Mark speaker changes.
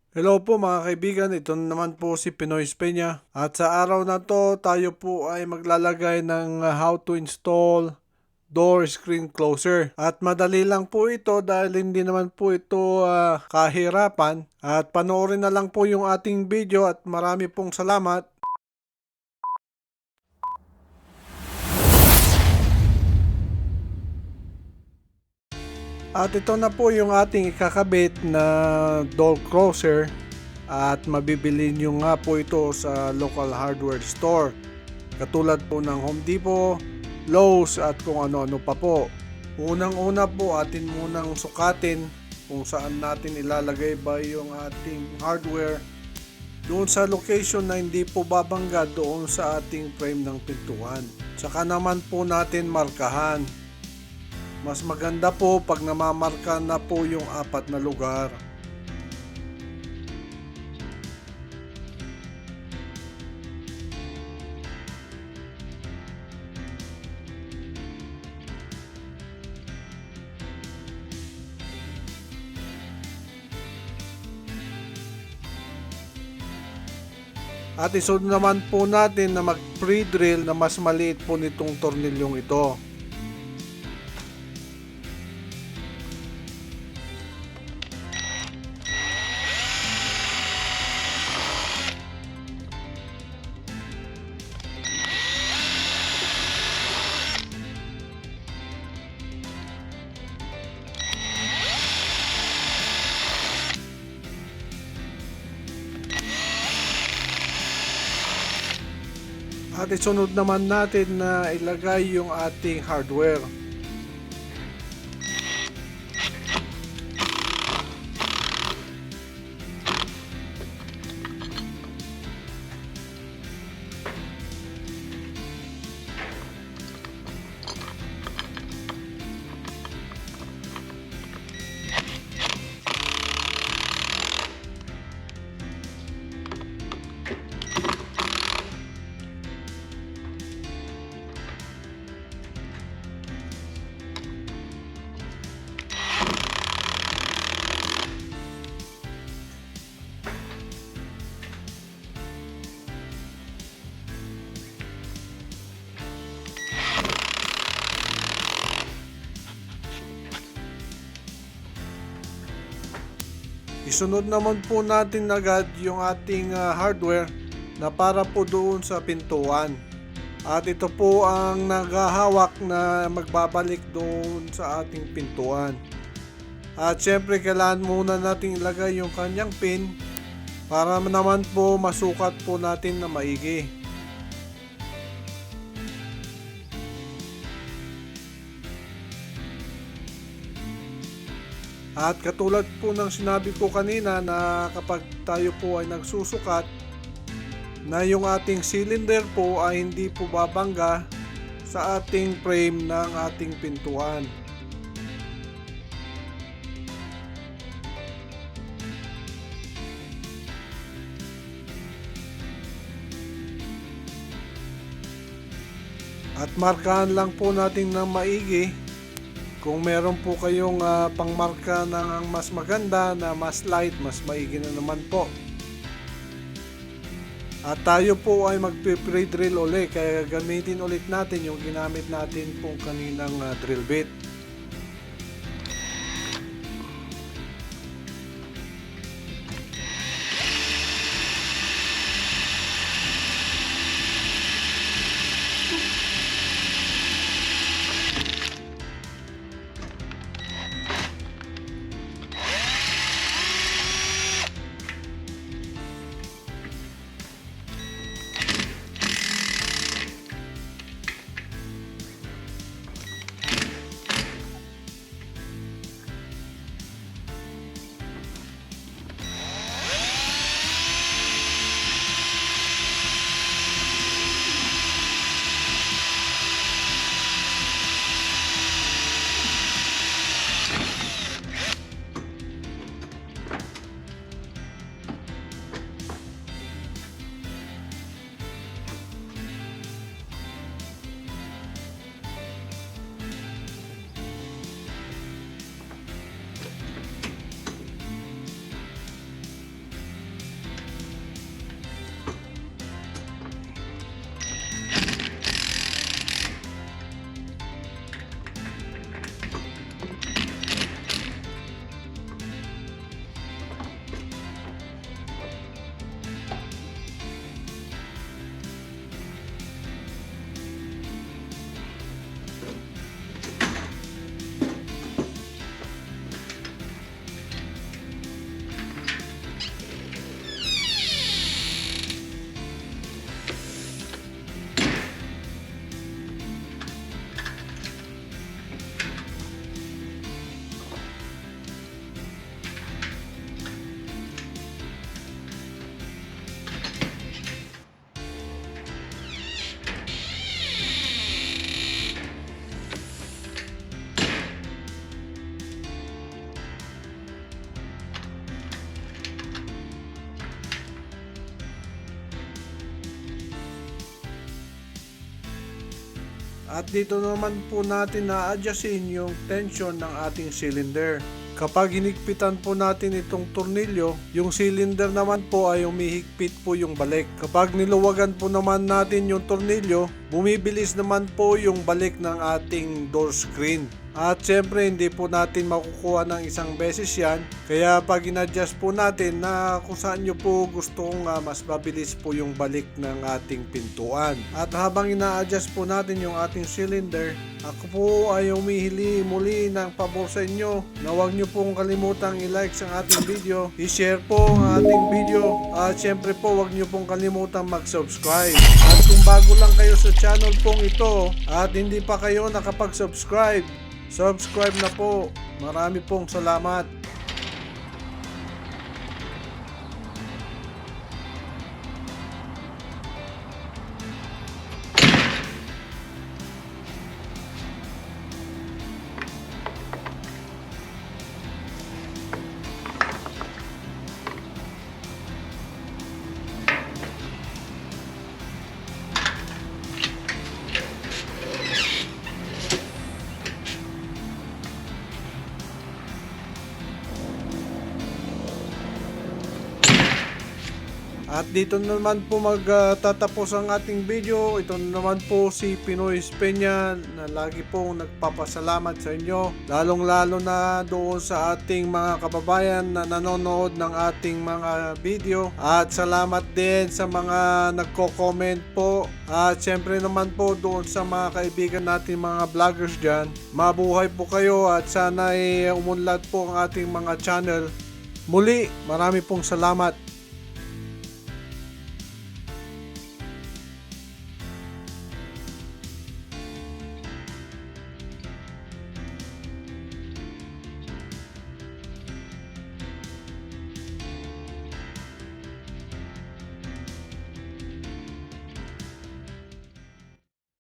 Speaker 1: Hello po mga kaibigan, ito naman po si Pinoy Peña. At sa araw na to, tayo po ay maglalagay ng how to install door screen closer. At madali lang po ito dahil hindi naman po ito kahirapan. At panoorin na lang po yung ating video at marami pong salamat. At ito na po yung ating ikakabit na door closer. At mabibili nyo nga po ito sa local hardware store. Katulad po ng Home Depot, Lowe's at kung ano-ano pa po. Unang-una po atin munang sukatin kung saan natin ilalagay ba yung ating hardware doon sa location na hindi po babangga doon sa ating frame ng pintuan. Tsaka naman po natin markahan. Mas maganda po pag namamarka na po yung 4 na lugar. At isunod naman po natin na mag-pre-drill na mas maliit po nitong tornilyong ito. At isunod naman natin na ilagay yung ating hardware. Isunod naman po natin agad yung ating hardware na para po doon sa pintuan. At ito po ang naghahawak na magbabalik doon sa ating pintuan. At syempre kailangan muna natin ilagay yung kanyang pin para naman po masukat po natin na maigi. At katulad po ng sinabi ko kanina na kapag tayo po ay nagsusukat na yung ating cylinder po ay hindi po babangga sa ating frame ng ating pintuan. At markahan lang po natin ng maigi. Kung meron po kayong pangmarka ng mas maganda na mas light, mas maigi na naman po. At tayo po ay magpe-pre-drill ulit, kaya gamitin ulit natin yung ginamit natin pong kaninang drill bit. At dito naman po natin na-adjustin yung tension ng ating cylinder. Kapag hinigpitan po natin itong tornilyo, yung cylinder naman po ay umihigpit po yung balik. Kapag niluwagan po naman natin yung tornilyo, bumibilis naman po yung balik ng ating door screen. At syempre hindi po natin makukuha ng isang beses yan. Kaya pag in-adjust po natin na kung saan nyo po gustong mas mabilis po yung balik ng ating pintuan. At habang ina-adjust po natin yung ating cylinder, ako po ay humihili muli ng pabor sa inyo na huwag nyo pong kalimutang i-like sa ating video, i-share po ang ating video, at syempre po huwag nyo pong kalimutang mag-subscribe. At kung bago lang kayo sa channel pong ito at hindi pa kayo nakapag-subscribe, subscribe na po. Marami pong salamat. At dito naman po magtatapos ang ating video. Ito naman po si Pinoy Peña na lagi pong nagpapasalamat sa inyo. Lalong lalo na doon sa ating mga kababayan na nanonood ng ating mga video. At salamat din sa mga nagko-comment po. At syempre naman po doon sa mga kaibigan natin mga vloggers dyan. Mabuhay po kayo at sana umunlad po ang ating mga channel. Muli, marami pong salamat.